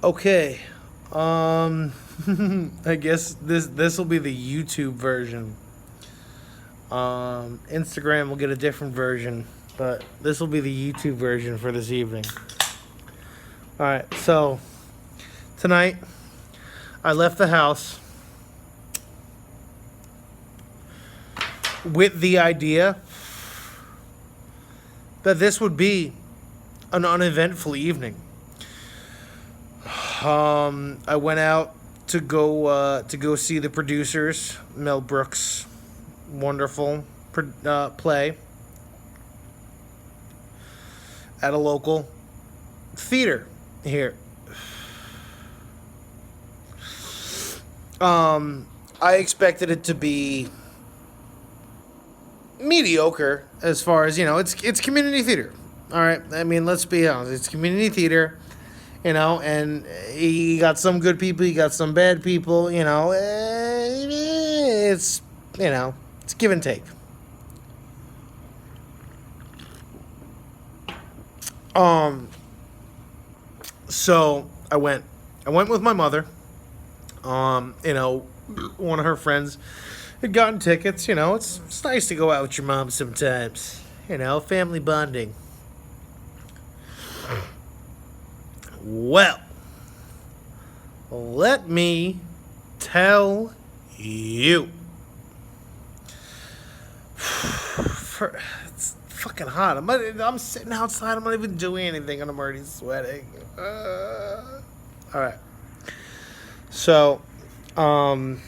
Okay. Um, I guess this will be the YouTube version. Instagram will get a different version, but this will be the YouTube version for this evening. All right. So tonight, I left the house with the idea that this would be an uneventful evening. I went out to go see the producers, Mel Brooks, wonderful play at a local theater here. I expected it to be mediocre as far as it's community theater. All right, I mean, let's be honest, it's community theater. And you got some good people, you got some bad people. It's it's give and take. Um, so I went with my mother. One of her friends had gotten tickets. It's nice to go out with your mom sometimes. Family bonding. Well, let me tell you. It's fucking hot. I'm sitting outside. I'm not even doing anything, and I'm already sweating. All right. So, we're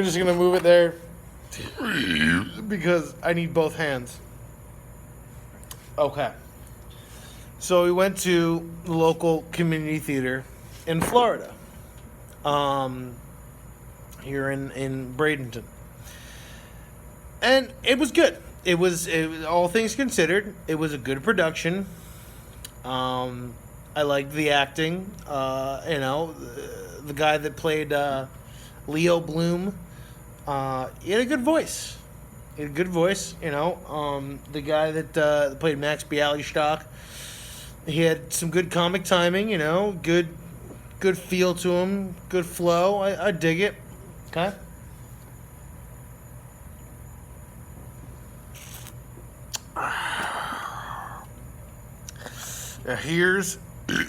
just gonna move it there because I need both hands. Okay. So we went to the local community theater in Florida, um, here in Bradenton, and it was good. It was all things considered. It was a good production. I liked the acting. The guy that played Leo Bloom, he had a good voice. He had a good voice. The guy that played Max Bialystock, he had some good comic timing. Good feel to him, good flow. I dig it. Okay. Now here's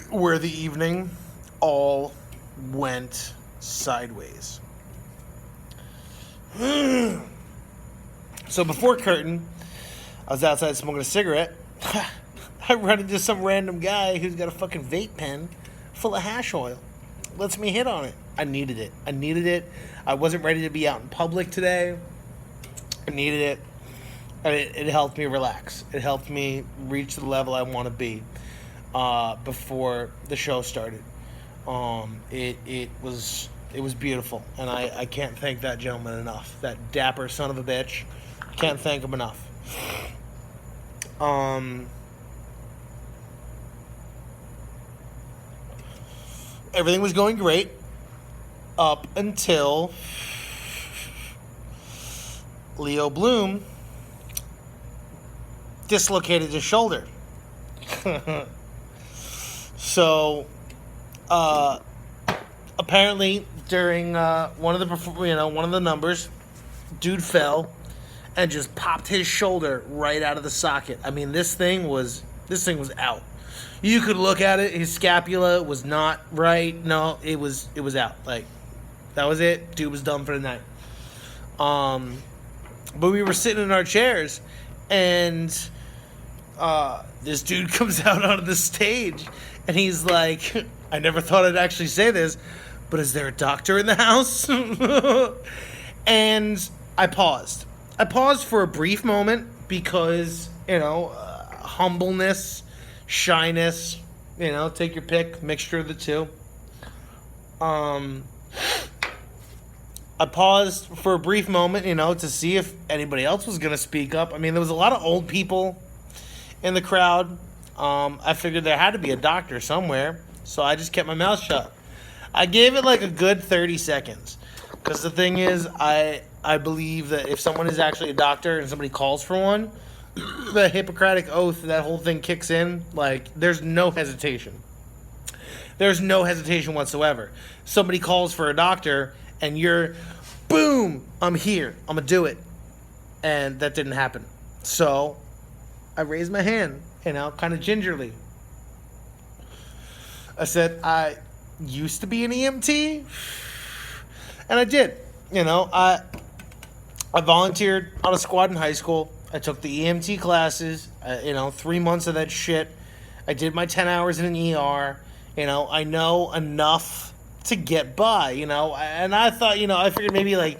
where the evening all went sideways. So before curtain, I was outside smoking a cigarette. I run into some random guy who's got a fucking vape pen full of hash oil. Lets me hit on it. I needed it. I wasn't ready to be out in public today. I needed it. And it helped me relax. It helped me reach the level I want to be before the show started. It was beautiful, and I can't thank that gentleman enough. That dapper son of a bitch. Can't thank him enough. Everything was going great up until Leo Bloom dislocated his shoulder. So, apparently during one of the numbers, dude fell and just popped his shoulder right out of the socket. I mean, this thing was out. You could look at it. His scapula was not right. No, it was out. Like, that was it. Dude was done for the night. But we were sitting in our chairs, and this dude comes out onto the stage, and he's like, I never thought I'd actually say this, but is there a doctor in the house? And I paused. I paused for a brief moment because, humbleness, shyness, take your pick, mixture of the two. I paused for a brief moment, to see if anybody else was going to speak up. I mean, there was a lot of old people in the crowd. I figured there had to be a doctor somewhere, so I just kept my mouth shut. I gave it like a good 30 seconds. Because the thing is, I believe that if someone is actually a doctor and somebody calls for one, the Hippocratic Oath, that whole thing kicks in, like, there's no hesitation. There's no hesitation whatsoever. Somebody calls for a doctor, and you're, boom, I'm here. I'm going to do it. And that didn't happen. So I raised my hand, kind of gingerly. I said, I used to be an EMT, and I did. I volunteered on a squad in high school. I took the EMT classes, 3 months of that shit. I did my 10 hours in an ER. I know enough to get by, and I thought, I figured maybe like,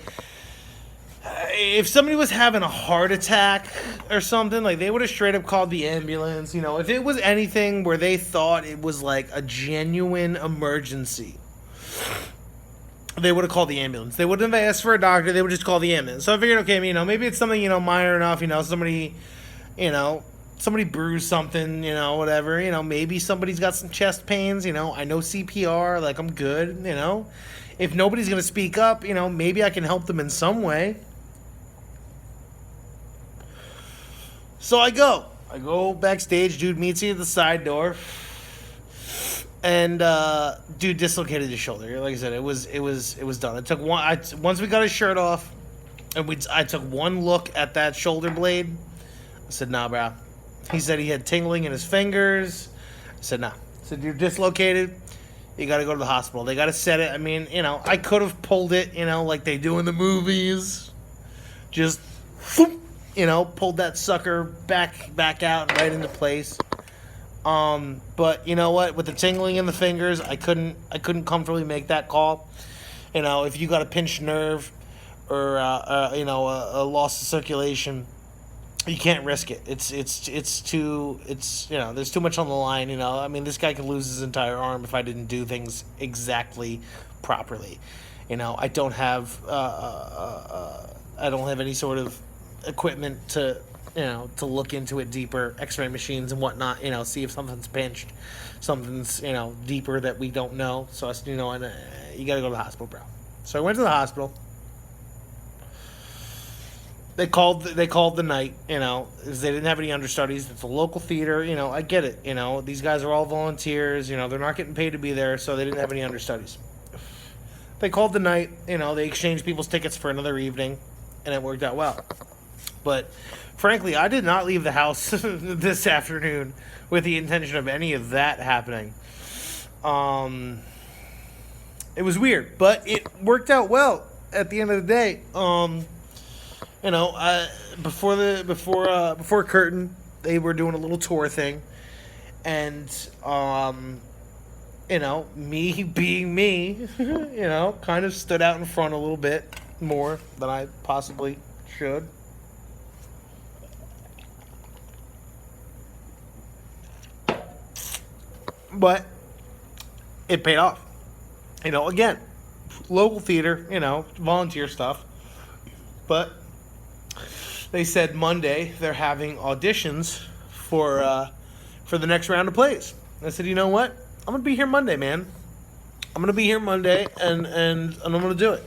if somebody was having a heart attack or something, like, they would have straight up called the ambulance. If it was anything where they thought it was like a genuine emergency, they would have called the ambulance. They wouldn't have asked for a doctor. They would just call the ambulance. So I figured, okay, maybe it's something, minor enough, somebody, somebody bruised something, whatever, maybe somebody's got some chest pains, I know CPR, like, I'm good, If nobody's going to speak up, maybe I can help them in some way. So I go backstage. Dude meets me at the side door, and dude dislocated his shoulder. Like I said, it was done. It took once we got his shirt off, and I took one look at that shoulder blade. I said, nah, bro. He said he had tingling in his fingers. I said, nah. I said, you're dislocated. You got to go to the hospital. They got to set it. I mean, I could have pulled it, like they do in the movies. Just, whoop, pulled that sucker back out and right into place. But you know what? With the tingling in the fingers, I couldn't comfortably make that call. If you got a pinched nerve or a loss of circulation, you can't risk it. There's too much on the line. I mean, this guy could lose his entire arm if I didn't do things exactly properly. I don't have any sort of equipment to look into it deeper, x-ray machines and whatnot, see if something's pinched, something's, deeper that we don't know. So, you gotta go to the hospital, bro. So I went to the hospital. They called the night, because they didn't have any understudies. It's a local theater, I get it, these guys are all volunteers, they're not getting paid to be there, so they didn't have any understudies. They called the night, they exchanged people's tickets for another evening, and it worked out well. But frankly, I did not leave the house this afternoon with the intention of any of that happening. It was weird, but it worked out well at the end of the day. Before Curtain, they were doing a little tour thing, and me being me, kind of stood out in front a little bit more than I possibly should. But it paid off. Again, local theater, volunteer stuff. But they said Monday they're having auditions for the next round of plays. I said, you know what? I'm gonna be here Monday, man. I'm gonna be here Monday, and I'm gonna do it.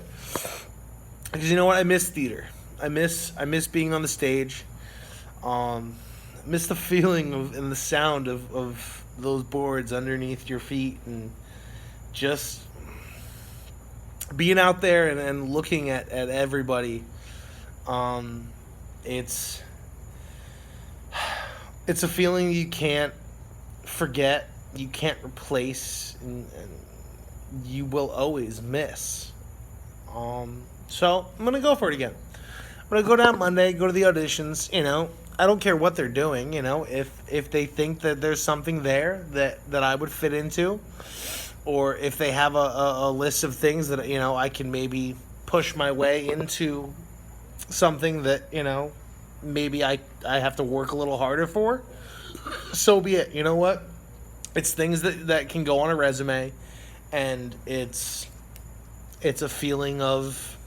Because you know what? I miss theater. I miss being on the stage. I miss the feeling and the sound of those boards underneath your feet, and just being out there and looking at everybody. It's a feeling you can't forget, you can't replace, and you will always miss. So I'm gonna go for it again. I'm gonna go down Monday, go to the auditions. I don't care what they're doing. If they think that there's something there that I would fit into, or if they have a list of things that I can maybe push my way into something that maybe I have to work a little harder for, so be it. You know what? It's things that can go on a resume, and it's a feeling of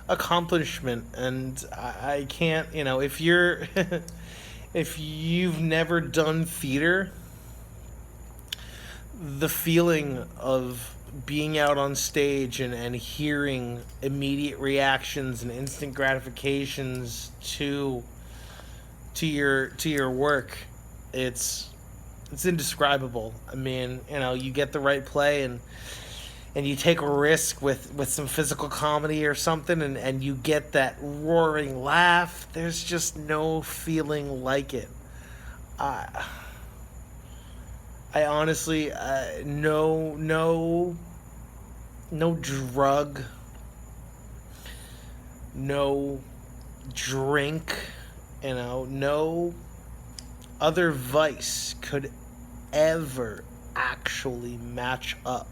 accomplishment. And I can't, if you're if you've never done theater, the feeling of being out on stage and hearing immediate reactions and instant gratifications to to your work, it's indescribable. I mean, you get the right play, and you take a risk with some physical comedy or something, and you get that roaring laugh. There's just no feeling like it. I honestly, no drug, no drink, no other vice could ever actually match up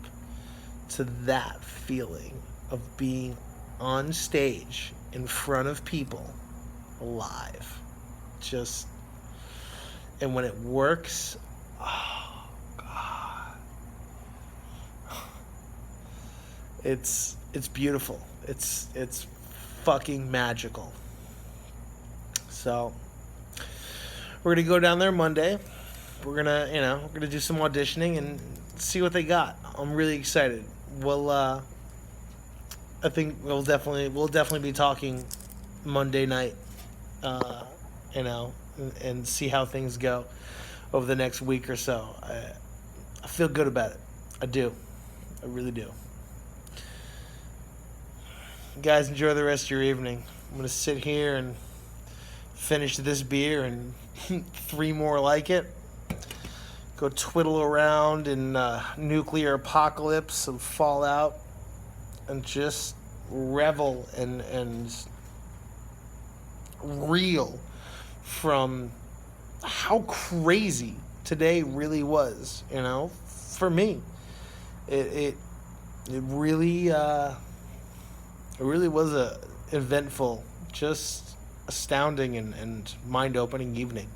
to that feeling of being on stage in front of people live. Just, and when it works, oh God, it's beautiful. It's fucking magical. So we're gonna go down there Monday. We're gonna do some auditioning and see what they got. I'm really excited. I think we'll definitely be talking Monday night, and see how things go over the next week or so. I feel good about it. I do. I really do. You guys, enjoy the rest of your evening. I'm gonna sit here and finish this beer and 3 more like it. Go twiddle around in nuclear apocalypse and Fallout, and just revel and reel from how crazy today really was. For me, it really was a eventful, just astounding and mind-opening evening.